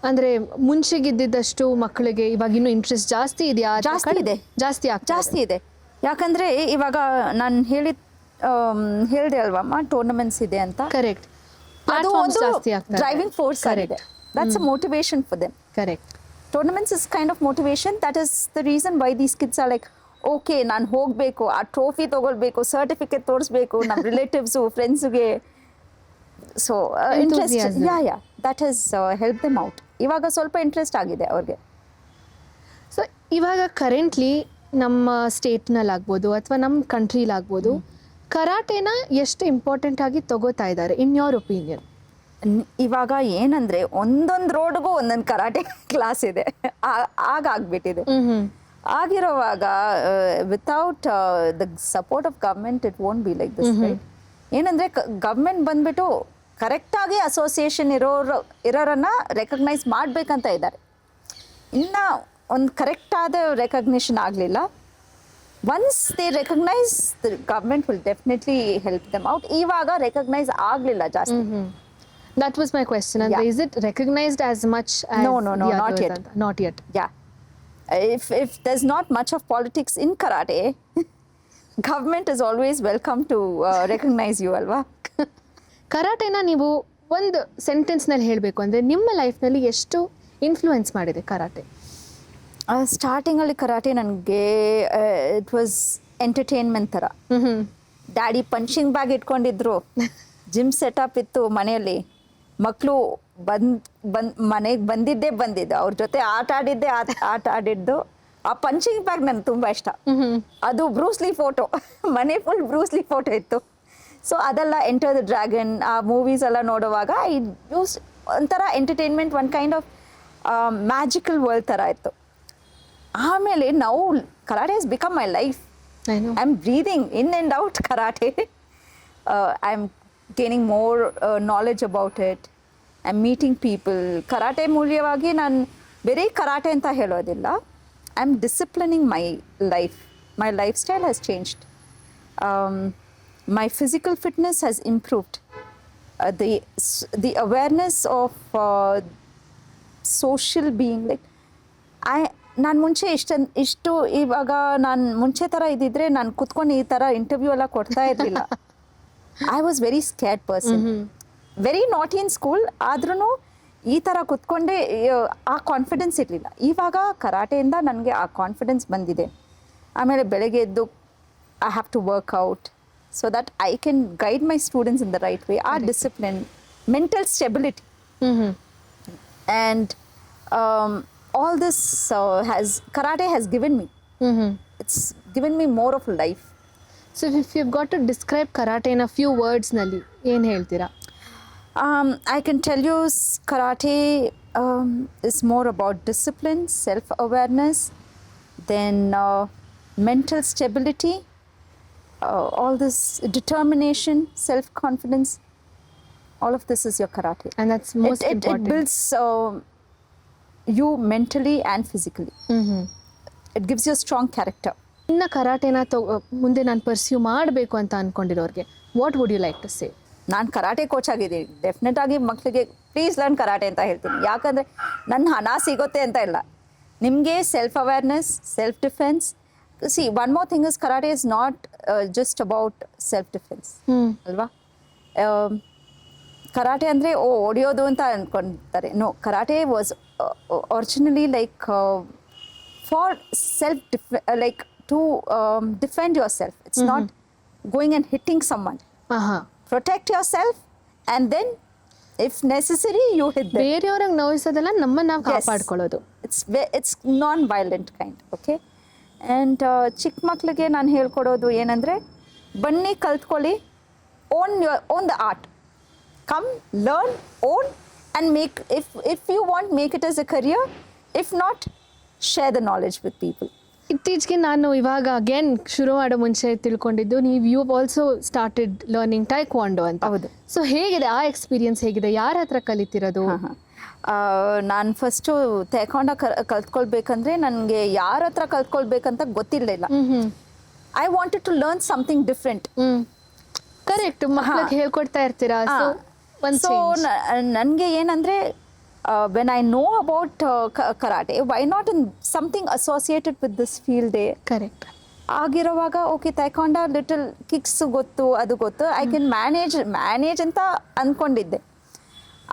ಅಂದರೆ ಮುಂಚೆಗಿದ್ದಿದ್ದಷ್ಟು ಮಕ್ಕಳಿಗೆ ಇವಾಗ ಇನ್ನೂ ಇಂಟ್ರೆಸ್ಟ್ ಜಾಸ್ತಿ ಇದೆಯಾ? ಜಾಸ್ತಿ ಇದೆ. ಜಾಸ್ತಿ ಇದೆ. ಯಾಕಂದರೆ ಇವಾಗ ನಾನು ಹೇಳಿದೆ ಅಲ್ವಮ್ಮ ಟೂರ್ನಮೆಂಟ್ಸ್ ಇದೆ ಅಂತ. ಕರೆಕ್ಟ್. ಅದು ಒಂದು ಡ್ರೈವಿಂಗ್ ಫೋರ್ಸ್ ಆಗಿದೆ. That's a motivation for them. Correct. Tournaments is kind of motivation. That is the reason why these kids are like okay ನಾನು ಹೋಗಬೇಕು, ಆ ಟ್ರೋಫಿ ತೊಗೊಳ್ಬೇಕು, ಸರ್ಟಿಫಿಕೇಟ್ ತೋರಿಸ್ಬೇಕು ನಮ್ಮ ರಿಲೇಟಿವ್ಸು ಫ್ರೆಂಡ್ಸ್ಗೆ. So interest that has help them out. ಇವಾಗ ಸ್ವಲ್ಪ interest ಆಗಿದೆ ಅವ್ರಿಗೆ. ಸೊ ಇವಾಗ ಕರೆಂಟ್ಲಿ ನಮ್ಮ ಸ್ಟೇಟ್ನಲ್ಲಾಗ್ಬೋದು ಅಥವಾ ನಮ್ಮ ಕಂಟ್ರಿಲಾಗ್ಬೋದು ಕರಾಟೆನ ಎಷ್ಟು ಇಂಪಾರ್ಟೆಂಟ್ ಆಗಿ ತಗೋತಾ ಇದ್ದಾರೆ ಇನ್ ಯೋರ್ ಒಪಿನಿಯನ್? ಇವಾಗ ಏನಂದರೆ ಒಂದೊಂದು ರೋಡ್ಗೂ ಒಂದೊಂದು ಕರಾಟೆ ಕ್ಲಾಸ್ ಇದೆ. ಆಗ್ಬಿಟ್ಟಿದೆ. ಆಗಿರೋವಾಗ without the support of government it won't be like this. Right? ಏನಂದರೆ ಗವ್ರ್ಮೆಂಟ್ ಬಂದ್ಬಿಟ್ಟು ಕರೆಕ್ಟಾಗಿ ಅಸೋಸಿಯೇಷನ್ ಇರೋರನ್ನು ರೆಕಗ್ನೈಸ್ ಮಾಡಬೇಕಂತ ಇದ್ದಾರೆ. ಇನ್ನು ಒಂದು ಕರೆಕ್ಟಾದ ರೆಕಗ್ನಿಷನ್ ಆಗಲಿಲ್ಲ. Once they recognise the government will definitely help them out. ಇವಾಗ ರೆಕಗ್ನೈಸ್ ಆಗಲಿಲ್ಲ ಜಾಸ್ತಿ. That was my question. ಅಂದರೆ is it recognised as much? No, not yet. Yeah. If there's not much of politics in karate, government is always welcome to recognize you, alva. ಕರಾಟೆನ ನೀವು ಒಂದು ಸೆಂಟೆನ್ಸ್ನಲ್ಲಿ ಹೇಳಬೇಕು ಅಂದರೆ ನಿಮ್ಮ ಲೈಫ್ನಲ್ಲಿ ಎಷ್ಟು ಇನ್ಫ್ಲೂಯೆನ್ಸ್ ಮಾಡಿದೆ ಕರಾಟೆ? ಸ್ಟಾರ್ಟಿಂಗಲ್ಲಿ karate ನನಗೆ ಇಟ್ ವಾಸ್ ಎಂಟರ್ಟೈನ್ಮೆಂಟ್ ಥರ. ಡ್ಯಾಡಿ ಪಂಚಿಂಗ್ ಬ್ಯಾಗ್ ಇಟ್ಕೊಂಡಿದ್ರು, ಜಿಮ್ ಸೆಟಪ್ ಇತ್ತು ಮನೆಯಲ್ಲಿ, ಮಕ್ಕಳು ಮನೆಗೆ ಬಂದಿದ್ದೆ ಅವ್ರ ಜೊತೆ ಆಟ ಆಡಿದ್ದು. ಆ ಪಂಚಿಂಗ್ ಬ್ಯಾಗ್ ನನಗೆ ತುಂಬ ಇಷ್ಟ. ಅದು ಬ್ರೂಸ್ಲಿ ಫೋಟೋ, ಮನೆ ಫುಲ್ ಬ್ರೂಸ್ಲಿ ಫೋಟೋ ಇತ್ತು. ಸೊ ಅದೆಲ್ಲ ಎಂಟರ್ ದ ಡ್ರ್ಯಾಗನ್ ಆ ಮೂವೀಸ್ ಎಲ್ಲ ನೋಡುವಾಗ ಐ ಯೂಸ್ ಒಂಥರ entertainment, one kind of magical world ಥರ ಇತ್ತು. ಆಮೇಲೆ ನಾವು karate has become my life. I am breathing in and out karate. I am gaining more knowledge about it. I am meeting people. Karate ಮೂಲವಾಗಿ ನಾನು ಬರೀ karate ಅಂತ ಹೇಳೋದಿಲ್ಲ. I am disciplining my life. My life style has changed. My physical fitness has improved. The awareness of social being, like ನಾನು ಮುಂಚೆ ಇಷ್ಟು ಇವಾಗ ನಾನು ಮುಂಚೆ ಥರ ಇದ್ದಿದ್ರೆ ನಾನು ಕುತ್ಕೊಂಡು ಈ ಥರ ಇಂಟರ್ವ್ಯೂ ಎಲ್ಲ ಕೊಡ್ತಾ ಇರಲಿಲ್ಲ. I was very scared person, very ನಾಟಿ ಇನ್ ಸ್ಕೂಲ್. ಆದ್ರೂ ಈ ಥರ ಕುತ್ಕೊಂಡೆ ಆ ಕಾನ್ಫಿಡೆನ್ಸ್ ಇರಲಿಲ್ಲ. ಇವಾಗ ಕರಾಟೆಯಿಂದ ನನಗೆ ಆ ಕಾನ್ಫಿಡೆನ್ಸ್ ಬಂದಿದೆ. ಆಮೇಲೆ ಬೆಳಗ್ಗೆ ಎದ್ದು I have to work out so that I can guide my students in the right way. Our discipline, mental stability, and all this karate has given me. It's given me more of life. So if you've got to describe karate in a few words, nalli ಏನು ಹೇಳ್ತೀರಾ? I can tell you karate is more about discipline, self-awareness, then mental stability, all this determination, self-confidence, all of this is your karate. And that's most important. It builds you mentally and physically. It gives you a strong character. ಇನ್ನು ಕರಾಟೆನ ಮುಂದೆ ನಾನು pursue ಮಾಡಬೇಕು ಅಂತ ಅಂದ್ಕೊಂಡಿರೋರಿಗೆ what would you like to say? ನಾನು karate coach ಆಗಿದ್ದೀನಿ. Definite ಆಗಿ ಮಕ್ಕಳಿಗೆ ಪ್ಲೀಸ್ ಲರ್ನ್ ಕರಾಟೆ ಅಂತ ಹೇಳ್ತೀನಿ. ಯಾಕಂದರೆ ನನ್ನ ಹಣ ಸಿಗುತ್ತೆ ಅಂತ ಇಲ್ಲ. ನಿಮಗೆ self awareness, self defence. See, one more thing is karate is not just about self-defense. ಅಲ್ವಾ? ಕರಾಟೆ ಅಂದರೆ ಹೊಡೆಯೋದು ಅಂತ ಅಂದ್ಕೊಳ್ತಾರೆ. No, karate was originally like for like to defend yourself. It's not going and hitting someone. Protect yourself and then if necessary you hit them. ಬೇರೆಯವ್ರಿಗೆ ನೋಯಿಸೋದಲ್ಲ, ನಮ್ಮನ್ನು ನಾವು ಕಾಪಾಡ್ಕೊಳ್ಳೋದು. It's non violent kind. Okay. And ಚಿಕ್ಕ ಮಕ್ಕಳಿಗೆ ನಾನು ಹೇಳ್ಕೊಡೋದು ಏನಂದರೆ, ಬನ್ನಿ ಕಲ್ತ್ಕೊಳ್ಳಿ, own the art. come, learn, own, and make, if you want, make it as a career. If not, share the knowledge with people. ಇತ್ತೀಚೆಗೆ ನಾನು ಇವಾಗ ಅಗೇನ್ ಶುರು ಮಾಡೋ ಮುಂಚೆ ತಿಳ್ಕೊಂಡಿದ್ದು ನೀವು you also started learning taekwondo ಅಂತ. ಹೌದು. ಸೊ ಹೇಗಿದೆ ಆ ಎಕ್ಸ್ಪೀರಿಯನ್ಸ್, ಹೇಗಿದೆ, ಯಾರ ಹತ್ರ ಕಲಿತಿರೋದು? ನಾನು ಫಸ್ಟು ತೇಕೊಂಡ ಕಲ್ತ್ಕೊಳ್ಬೇಕಂದ್ರೆ ನನಗೆ ಯಾರ ಹತ್ರ ಕಲ್ತ್ಕೊಳ್ಬೇಕಂತ ಗೊತ್ತಿರಲಿಲ್ಲ. I wanted to learn something different. Correct, ಮಕ್ಕಳಿಗೆ ಹೇಳ್ಕೊಡ್ತಾ ಇರ್ತೀರಾ. ಸೊ ನನಗೆ ಏನಂದರೆ when I know about karate, why not in something associated with this field? Correct. ಆಗಿರುವಾಗ ಓಕೆ ತೈಕೊಂಡ ಲಿಟಲ್ ಕಿಕ್ಸ್ ಗೊತ್ತು, ಅದು ಗೊತ್ತು, ಐ ಕ್ಯಾನ್ ಮ್ಯಾನೇಜ್ ಅಂತ ಅಂದ್ಕೊಂಡಿದ್ದೆ.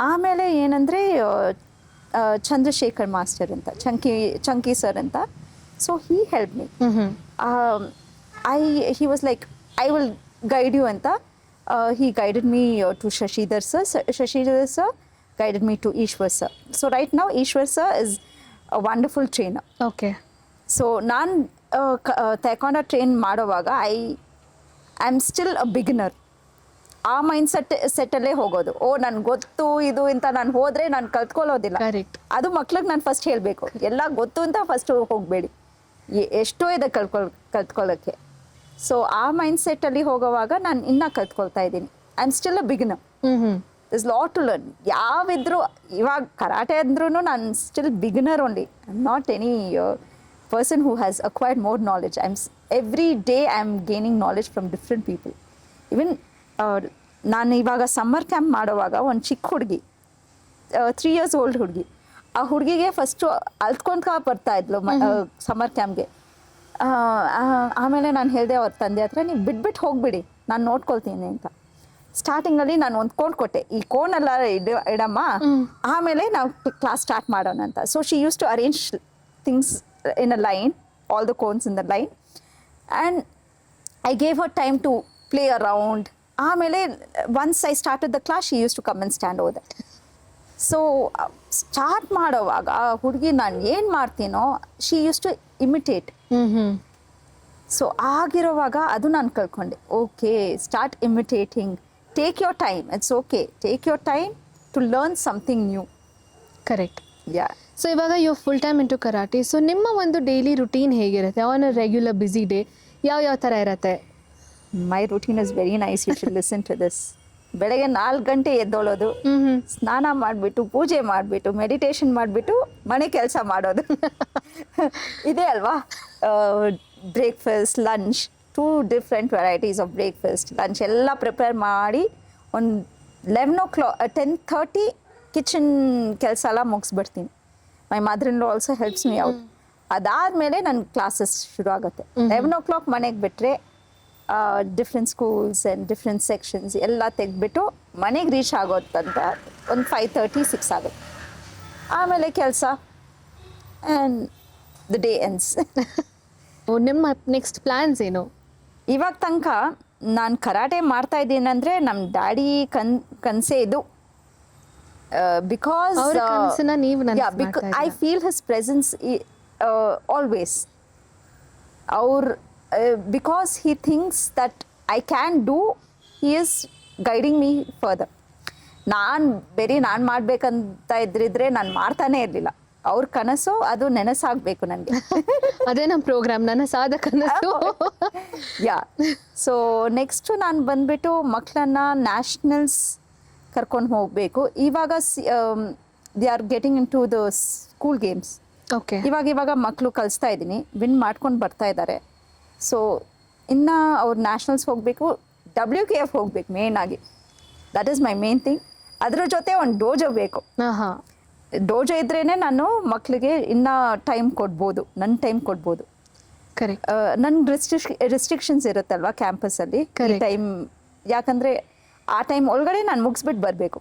ಆಮೇಲೆ ಏನಂದರೆ ಚಂದ್ರಶೇಖರ್ ಮಾಸ್ಟರ್ ಅಂತ, ಚಂಕಿ ಸರ್ ಅಂತ, so he help me. he was like, I will guide you ಅಂತ. He guided me to Shashidhar sir guided me to Ishwar sir. So right now Ishwar sir is a wonderful trainer. Okay. So ನಾನು ತೈಕೊಂಡ train ಮಾಡುವಾಗ I am still a beginner. ಆ mind ಸೆಟ್ಟಲ್ಲೇ ಹೋಗೋದು. ನನಗೆ ಗೊತ್ತು ಇದು ಅಂತ ನಾನು ಹೋದರೆ ನಾನು ಕಲ್ತ್ಕೊಳ್ಳೋದಿಲ್ಲ. ಕರೆಕ್ಟ್. ಅದು ಮಕ್ಳಿಗೆ ನಾನು ಫಸ್ಟ್ ಹೇಳಬೇಕು, ಎಲ್ಲ ಗೊತ್ತು ಅಂತ ಫಸ್ಟ್ ಹೋಗಬೇಡಿ, ಎಷ್ಟೋ ಇದೆ ಕಲ್ತ್ಕೊಳ್ಳೋಕ್ಕೆ. ಸೊ ಆ ಮೈಂಡ್ ಸೆಟ್ಟಲ್ಲಿ ಹೋಗೋವಾಗ ನಾನು ಇನ್ನೂ ಕಲ್ತ್ಕೊಳ್ತಾ ಇದ್ದೀನಿ. I am still a beginner. This lot to learn. ಯಾವಿದ್ರು ಇವಾಗ ಕರಾಟೆ ಅಂದ್ರೂ ನಾನು still beginner only. I am not any person who has acquired more knowledge. Every day I'm gaining knowledge from different people. Even ನಾನು ಇವಾಗ summer camp ಮಾಡುವಾಗ ಒಂದು ಚಿಕ್ಕ ಹುಡುಗಿ, 3 years old ಹುಡುಗಿ, ಆ ಹುಡುಗಿಗೆ ಫಸ್ಟು ಅಲ್ತ್ಕೊಂಡ್ಕ ಬರ್ತಾ ಇದ್ಲು ಸಮ್ಮರ್ ಕ್ಯಾಂಪ್ಗೆ. ಆಮೇಲೆ ನಾನು ಹೇಳಿದೆ ಅವ್ರ ತಂದೆ ಹತ್ರ, ನೀವು ಬಿಟ್ಬಿಟ್ಟು ಹೋಗ್ಬಿಡಿ, ನಾನು ನೋಡ್ಕೊಳ್ತೀನಿ ಅಂತ. ಸ್ಟಾರ್ಟಿಂಗಲ್ಲಿ ನಾನು ಒಂದು ಕೋನ್ ಕೊಟ್ಟೆ, ಈ ಕೋನೆಲ್ಲ ಇಡಮ್ಮ, ಆಮೇಲೆ ನಾವು ಕ್ಲಾಸ್ ಸ್ಟಾರ್ಟ್ ಮಾಡೋಣ ಅಂತ. So she used to arrange things in a line, all the cones in the line, and I gave her time to play around. Amele once I started the class, she used to come and stand over there. So start ಮಾಡೋವಾಗ ಹುಡುಗಿ ನಾನು ಏನು ಮಾಡ್ತೀನೋ she used to imitate. So ಆಗಿರೋವಾಗ ಅದು ನಾನು ಕಲ್ತ್ಕೊಂಡೆ. Okay, start imitating, take your time, it's okay, take your time to learn something new. Correct. Yeah. So ಇವಾಗ you full time into karate. So ನಿಮ್ಮ ಒಂದು ಡೈಲಿ ರುಟೀನ್ ಹೇಗಿರುತ್ತೆ? On a regular busy day ಯಾವ ಥರ ಇರುತ್ತೆ? My routine is very nice. You should listen to this. ಬೆಳಗ್ಗೆ 4 ಗಂಟೆ ಎದ್ದೋಳೋದು, ಸ್ನಾನ ಮಾಡಿಬಿಟ್ಟು, ಪೂಜೆ ಮಾಡಿಬಿಟ್ಟು, ಮೆಡಿಟೇಷನ್ ಮಾಡಿಬಿಟ್ಟು, ಮನೆ ಕೆಲಸ ಮಾಡೋದು. ಇದೆ ಅಲ್ವಾ? Breakfast, lunch, 2 different varieties of breakfast, lunch ಎಲ್ಲ ಪ್ರಿಪೇರ್ ಮಾಡಿ ಒಂದು 11 o'clock 10:30 ಕಿಚನ್ ಕೆಲಸ ಎಲ್ಲ ಮುಗಿಸ್ಬಿಡ್ತೀನಿ. My mother in law also helps me out. ಅದಾದಮೇಲೆ ನನ್ನ ಕ್ಲಾಸಸ್ ಶುರು ಆಗುತ್ತೆ. 11 o'clock ಮನೆಗೆ ಬಿಟ್ಟರೆ different schools and different sections ಎಲ್ಲ ತೆಗೆದ್ಬಿಟ್ಟು ಮನೆಗೆ ರೀಚ್ ಆಗೋದಂತ ಒಂದು 5:30, 6 ಆಗುತ್ತೆ. ಆಮೇಲೆ ಕೆಲಸ ಆ್ಯಂಡ್ ದ ಡೇ ಎಂಡ್ಸ್. ನಿಮ್ಮ ನೆಕ್ಸ್ಟ್ ಪ್ಲ್ಯಾನ್ಸ್ ಏನು? ಇವಾಗ ತನಕ ನಾನು ಕರಾಟೆ ಮಾಡ್ತಾ ಇದ್ದೀನಿ ಅಂದರೆ ನಮ್ಮ ಡ್ಯಾಡಿ ಕನಸೇ ಇದು. Because I feel his presence always. Because he thinks that I can do, he is guiding me further. ನಾನು ಮಾಡಬೇಕಂತ ಇದ್ರಿದ್ರೆ ನಾನು ಮಾಡ್ತಾನೆ ಇರಲಿಲ್ಲ. ಅವ್ರ ಕನಸು ಅದು ನೆನಸಾಗಬೇಕು ನನಗೆ. ಅದೇ ನಮ್ಮ ಪ್ರೋಗ್ರಾಮ್, ನನಸಾದ ಕನಸು. ಯಾ. ಸೊ ನೆಕ್ಸ್ಟು ನಾನು ಬಂದುಬಿಟ್ಟು ಮಕ್ಕಳನ್ನ ನ್ಯಾಷನಲ್ಸ್ ಕರ್ಕೊಂಡು ಹೋಗಬೇಕು. ಇವಾಗ they are getting into the school games. Okay. ಇವಾಗ ಮಕ್ಕಳು ಕಲಿಸ್ತಾ ಇದ್ದೀನಿ, ವಿನ್ ಮಾಡ್ಕೊಂಡು ಬರ್ತಾ ಇದ್ದಾರೆ. ಸೊ ಇನ್ನು ಅವ್ರು ನ್ಯಾಷನಲ್ಸ್ ಹೋಗಬೇಕು, WKF ಹೋಗ್ಬೇಕು ಮೇನ್ ಆಗಿ. That is my main thing. ಅದ್ರ ಜೊತೆ ಒಂದು ಡೋಜೋ ಬೇಕು. ಡೋಜೋ ಇದ್ರೇ ನಾನು ಮಕ್ಕಳಿಗೆ ಇನ್ನೂ ಟೈಮ್ ಕೊಡ್ಬೋದು, ನನ್ನ ಟೈಮ್ ಕೊಡ್ಬೋದು. ಕರೆಕ್ಟ್. ನನ್ನ ರೆಸ್ಟ್ರಿಕ್ಷನ್ಸ್ ಇರುತ್ತಲ್ವ ಕ್ಯಾಂಪಸಲ್ಲಿ ಟೈಮ್, ಯಾಕಂದರೆ ಆ ಟೈಮ್ ಒಳಗಡೆ ನಾನು ಮುಗಿಸ್ಬಿಟ್ಟು ಬರಬೇಕು.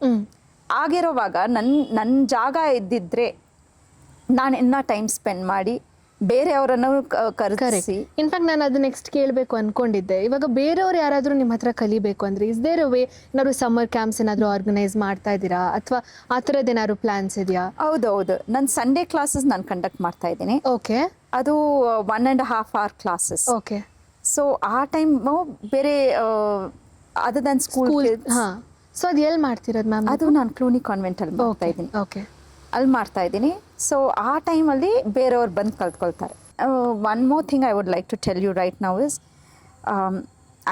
ಆಗಿರೋವಾಗ ನನ್ನ ಜಾಗ ಇದ್ದಿದ್ರೆ ನಾನು ಇನ್ನೂ ಟೈಮ್ ಸ್ಪೆಂಡ್ ಮಾಡಿ ಬೇರೆಯವರನ್ನು ಕರೆಸಿ. ಇನ್ಫ್ಯಾಕ್ಟ್ ನಾನು ಅದು ನೆಕ್ಸ್ಟ್ ಕೇಳಬೇಕು ಅಂದ್ಕೊಂಡಿದ್ದೆ. ಇವಾಗ ಬೇರೆಯವ್ರು ಯಾರಾದರೂ ನಿಮ್ಮ ಹತ್ರ ಕಲಿಬೇಕು ಅಂದರೆ ಇಸ್ ದೇರ್ ವೇ ಏನಾದ್ರು ಸಮ್ಮರ್ ಕ್ಯಾಂಪ್ಸ್ ಏನಾದರೂ ಆರ್ಗನೈಸ್ ಮಾಡ್ತಾ ಇದ್ದೀರಾ ಅಥವಾ ಆ ಥರದ್ದು ಏನಾದ್ರು ಪ್ಲ್ಯಾನ್ಸ್ ಇದೆಯಾ? ಹೌದು, ನನ್ನ ಸಂಡೇ ಕ್ಲಾಸಸ್ ನಾನು ಕಂಡಕ್ಟ್ ಮಾಡ್ತಾ ಇದ್ದೀನಿ. ಓಕೆ. ಅದು 1.5 hour ಕ್ಲಾಸಸ್. ಓಕೆ. ಸೊ ಆ ಟೈಮು ಬೇರೆ ಅದರ್ ದನ್ ಸ್ಕೂಲ್ ಸೊ ಅದು ಎಲ್ಲಿ ಮಾಡ್ತಿರೋದು ಮ್ಯಾಮ್? ಅದು ನಾನು ಕ್ಲೂನಿ ಕಾನ್ವೆಂಟಲ್ಲಿ ಮಾಡ್ತಾ ಇದ್ದೀನಿ. ಓಕೆ. ಅಲ್ಲಿ ಮಾಡ್ತಾ ಇದ್ದೀನಿ. ಸೊ ಆ ಟೈಮಲ್ಲಿ ಬೇರೆಯವ್ರು ಬಂದು ಕಲ್ತ್ಕೊಳ್ತಾರೆ. One more thing I would like to tell you right now is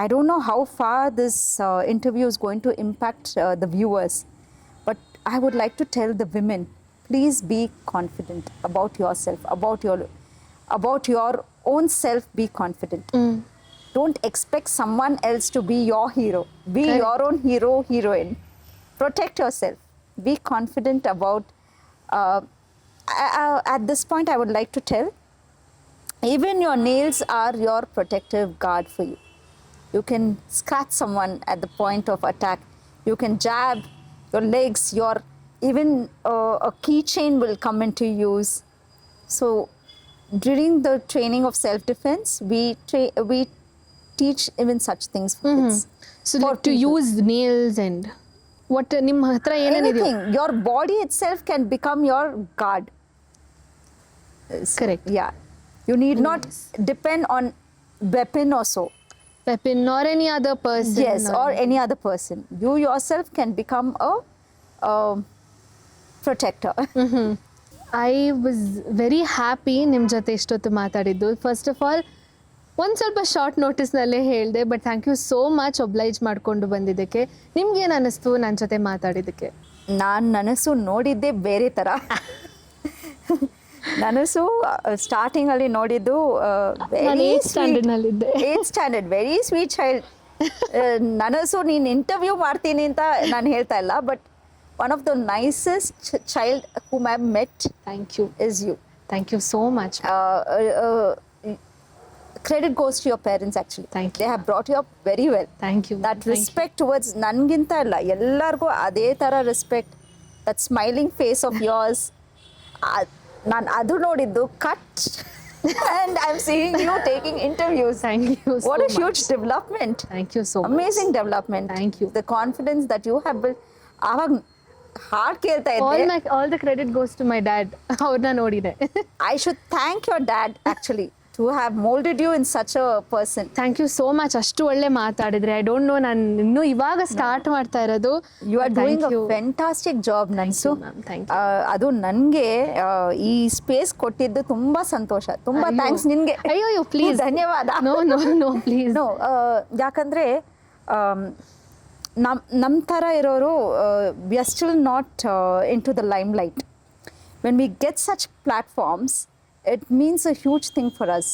I don't know how far this interview is going to impact the viewers, but I would like to tell the women, please be confident about yourself, about your own self. Be confident. Don't expect someone else to be your hero. Be your own hero, heroine. Protect yourself. Be confident about. At this point, I would like to tell, even your nails are your protective guard for you. You can scratch someone at the point of attack. You can jab your legs. Even a keychain will come into use. So during the training of self-defense, we teach even such things for kids. So like to use nails and what ನಿಮ್ಮ ಹತ್ರ ಏನೇನಿದೆ? Anything. Your body itself can become your guard. Correct. Yeah. You need not depend on weapon or so. Weapon or any other person. Yes, or any other person. You yourself can become a protector. I was very happy ನಿಮ್ಮ ಜೊತೆ ಇಷ್ಟೊತ್ತು ಮಾತಾಡಿದ್ದು. First of all ಒಂದು ಸ್ವಲ್ಪ short ನೋಟಿಸ್ನಲ್ಲೇ ಹೇಳಿದೆ, but thank you so much oblige ಮಾಡಿಕೊಂಡು ಬಂದಿದ್ದಕ್ಕೆ. ನಿಮ್ಗೇನು ಅನ್ನಿಸ್ತು ನನ್ನ ಜೊತೆ ಮಾತಾಡಿದ್ದಕ್ಕೆ? ನನಸು ನೋಡಿದ್ದೆ ಬೇರೆ ಥರ. ನನಸು ಸ್ಟಾರ್ಟಿಂಗಲ್ಲಿ ನೋಡಿದ್ದು ವೆರಿ ಸ್ಟ್ಯಾಂಡರ್ಡ್ನಲ್ಲಿದ್ದೆ. 8th standard, very sweet child. ನನಸು ನೀನು ಇಂಟರ್ವ್ಯೂ ಮಾಡ್ತೀನಿ ಅಂತ ನಾನು ಹೇಳ್ತಾ ಇಲ್ಲ, but one of the nicest child whom I've met. Thank you. Is you. Thank you so much. Credit goes to your parents actually. Thank you. They have brought you up very well. Thank you. That respect towards nanginta illa ellargu ade tara respect. That smiling face of yours. Nan adu nodiddu cut. And I'm seeing you taking interviews. Thank you so What a much. huge development. Thank you so much. Amazing development. Thank you. The confidence that you have built. ಆವಾಗ ಹಾಡ್ ಕೇಳ್ತಾ ಇದ್ದೆ. All the credit goes to my dad. ಅವ್ರನ್ನ ನೋಡಿದೆ. I should thank your dad actually to have molded you in such a person. Thank you so much. ಅಷ್ಟು ಒಳ್ಳೆ ಮಾತಾಡಿದ್ರೆ. I don't no, ನಾನು ಇನ್ನೂ ಇವಾಗ ಸ್ಟಾರ್ಟ್ ಮಾಡ್ತಾ ಇರೋದು. You are doing a fantastic job, Nansu. Thank you. ಅದು ನನಗೆ ಈ ಸ್ಪೇಸ್ ಕೊಟ್ಟಿದ್ದು ತುಂಬಾ ಸಂತೋಷ. ತುಂಬಾ ಥ್ಯಾಂಕ್ಸ್ ನಿನ್ಗೆ. ಅಯ್ಯೋ ಪ್ಲೀಸ್. ಧನ್ಯವಾದ. No please. ನೋ, ಯಾಕಂದ್ರೆ ನಮ್ಮ ಥರ ಇರೋರು we are still not into the limelight. When we get such platforms, it means a huge thing for us.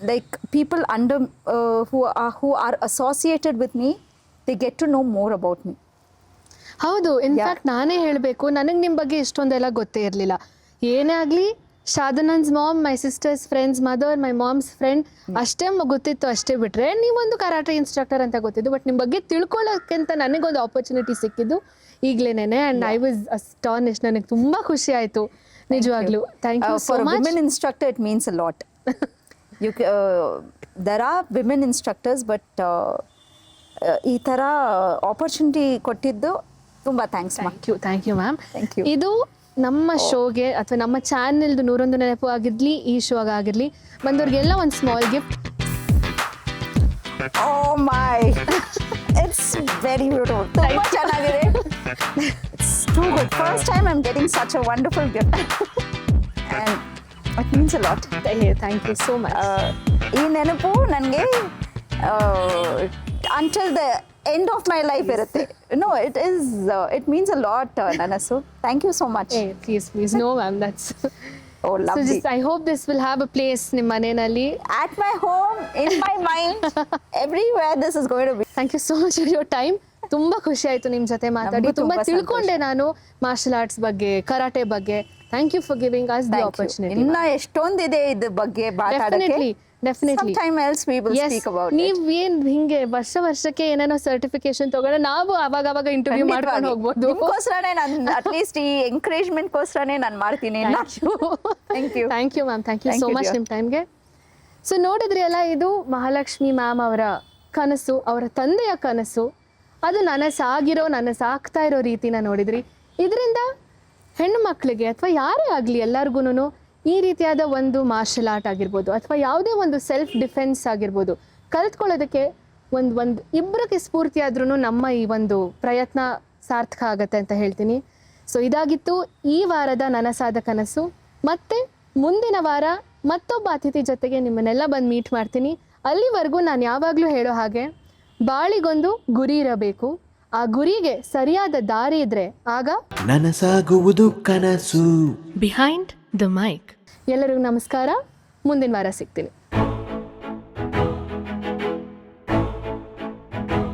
Like people who are associated with me, they get to know more about me. ಹೌದು, in fact ನಾನೇ ಹೇಳಬೇಕು, ನನಗೆ ನಿಮ್ಮ ಬಗ್ಗೆ ಇಷ್ಟೊಂದೆಲ್ಲ ಗೊತ್ತೇ ಇರಲಿಲ್ಲ. ಏನೇ ಆಗಲಿ, ಶಾದನನ್ಸ್ ಮಾಮ್, ಮೈ ಸಿಸ್ಟರ್ಸ್ ಫ್ರೆಂಡ್ಸ್ ಮದರ್, ಮೈ ಮಾಮ್ಸ್ ಫ್ರೆಂಡ್ ಅಷ್ಟೇ ಗೊತ್ತಿತ್ತು, ಅಷ್ಟೇ ಬಿಟ್ಟರೆ ನೀವೊಂದು ಕರಾಟೆ ಇನ್ಸ್ಟ್ರಕ್ಟರ್ ಅಂತ ಗೊತ್ತಿದ್ದು. ಬಟ್ ನಿಮ್ಮ ಬಗ್ಗೆ ತಿಳ್ಕೊಳ್ಳೋಕ್ಕಿಂತ ನನಗೊಂದು ಆಪರ್ಚುನಿಟಿ ಸಿಕ್ಕಿದ್ದು ಈಗಲೇನೆ. And I was astonished. ನನಗೆ ತುಂಬ ಖುಷಿ ಆಯಿತು ನಿಜವಾಗ್ಲೂ. Thank you so much. For a women instructor, it means a lot. There are women instructors, but ಈ ಥರ ಆಪರ್ಚುನಿಟಿ ಕೊಟ್ಟಿದ್ದು ತುಂಬ thanks. Thank you ma'am. Thank you. ಇದು ನಮ್ಮ ಶೋಗೆ ಅಥವಾ ನಮ್ಮ ಚಾನೆಲ್ದು 101 ನೆನಪು ಆಗಿರಲಿ, ಈ ಶೋಗೆ ಆಗಿರಲಿ, ಬಂದವ್ರಿಗೆಲ್ಲ ಒಂದು small gift. Oh my! It's very beautiful. ತುಂಬ ಚೆನ್ನಾಗಿದೆ. It's too good. First time I'm getting such a wonderful gift. And it means a lot. Thank you so much. ಈ ನೆನಪು ನನಗೆ until the end of my life ಇರುತ್ತೆ. No, it means a lot, Nanasu. Thank you so much. Please. No ma'am, that's Oh, lovely. So just I hope this will have a place ನಿಮ್ಮ ಮನೆಯಲ್ಲಿ. At my home, in my mind, everywhere this is going to be. Thank you so much for your time. ತುಂಬ ಖುಷಿ ಆಯಿತು ನಿಮ್ಮ ಜೊತೆ ಮಾತಾಡಿ. ತುಂಬ ತಿಳ್ಕೊಂಡೆ ನಾನು ಮಾರ್ಷಲ್ ಆರ್ಟ್ಸ್ ಬಗ್ಗೆ, ಕರಾಟೆ ಬಗ್ಗೆ. Thank you for giving us the opportunity. ಇನ್ನ ಎಷ್ಟೊಂದಿದೆ ಇದ್ರ ಬಗ್ಗೆ ಮಾತಾಡೋಕೆ. Definitely. Sometime else we will speak about it. ನೀವು ಏನು ಹಿಂಗೆ ವರ್ಷಕ್ಕೆ ಏನೇನೋ ಸರ್ಟಿಫಿಕೇಶನ್ ತಗೊಂಡ್ರೆ ನಾವು ಅವಾಗ ಇಂಟರ್ವ್ಯೂ ಮಾಡ್ಕೊಂಡು ಹೋಗ್ಬೋದು. ನಿಮ್ಗೋಸ್ಕರನೇ ನಾನು ಅಟ್ಲೀಸ್ಟ್ ಈ ಎಂಕರೇಜ್ಮೆಂಟ್ಗೋಸ್ಕರನೇ ನಾನು ಮಾಡ್ತೀನಿ. Thank you ma'am. Thank you so much ನಿಮ್ಮ ಟೈಮ್ಗೆ. ಸೊ ನೋಡಿದ್ರಿ ಅಲ್ಲ, ಇದು ಮಹಾಲಕ್ಷ್ಮಿ ಮ್ಯಾಮ್ ಅವರ ಕನಸು, ಅವರ ತಂದೆಯ ಕನಸು. ಅದು ನನಸಾಗ್ತಾ ಇರೋ ರೀತಿನ ನೋಡಿದ್ರಿ. ಇದರಿಂದ ಹೆಣ್ಣು ಮಕ್ಕಳಿಗೆ ಅಥವಾ ಯಾರೇ ಆಗಲಿ ಎಲ್ಲರಿಗೂ ಈ ರೀತಿಯಾದ ಒಂದು ಮಾರ್ಷಲ್ ಆರ್ಟ್ ಆಗಿರ್ಬೋದು ಅಥವಾ ಯಾವುದೇ ಒಂದು ಸೆಲ್ಫ್ ಡಿಫೆನ್ಸ್ ಆಗಿರ್ಬೋದು ಕಲ್ತ್ಕೊಳ್ಳೋದಕ್ಕೆ ಒಂದು ಇಬ್ಬರಿಗೆ ಸ್ಫೂರ್ತಿ ಆದ್ರೂ ನಮ್ಮ ಈ ಒಂದು ಪ್ರಯತ್ನ ಸಾರ್ಥಕ ಆಗತ್ತೆ ಅಂತ ಹೇಳ್ತೀನಿ. ಸೊ ಇದಾಗಿತ್ತು ಈ ವಾರದ ನನಸಾದ ಕನಸು. ಮತ್ತೆ ಮುಂದಿನ ವಾರ ಮತ್ತೊಬ್ಬ ಅತಿಥಿ ಜೊತೆಗೆ ನಿಮ್ಮನ್ನೆಲ್ಲ ಬಂದು ಮೀಟ್ ಮಾಡ್ತೀನಿ. ಅಲ್ಲಿವರೆಗೂ ನಾನು ಯಾವಾಗಲೂ ಹೇಳೋ ಹಾಗೆ ಬಾಳಿಗೊಂದು ಗುರಿ ಇರಬೇಕು. ಆ ಗುರಿಗೆ ಸರಿಯಾದ ದಾರಿ ಇದ್ರೆ ಆಗ ನನಸಾಗುವುದು ಕನಸು. Behind the mic. ಎಲ್ಲರಿಗೂ ನಮಸ್ಕಾರ. ಮುಂದಿನ ವಾರ ಸಿಗ್ತೀನಿ.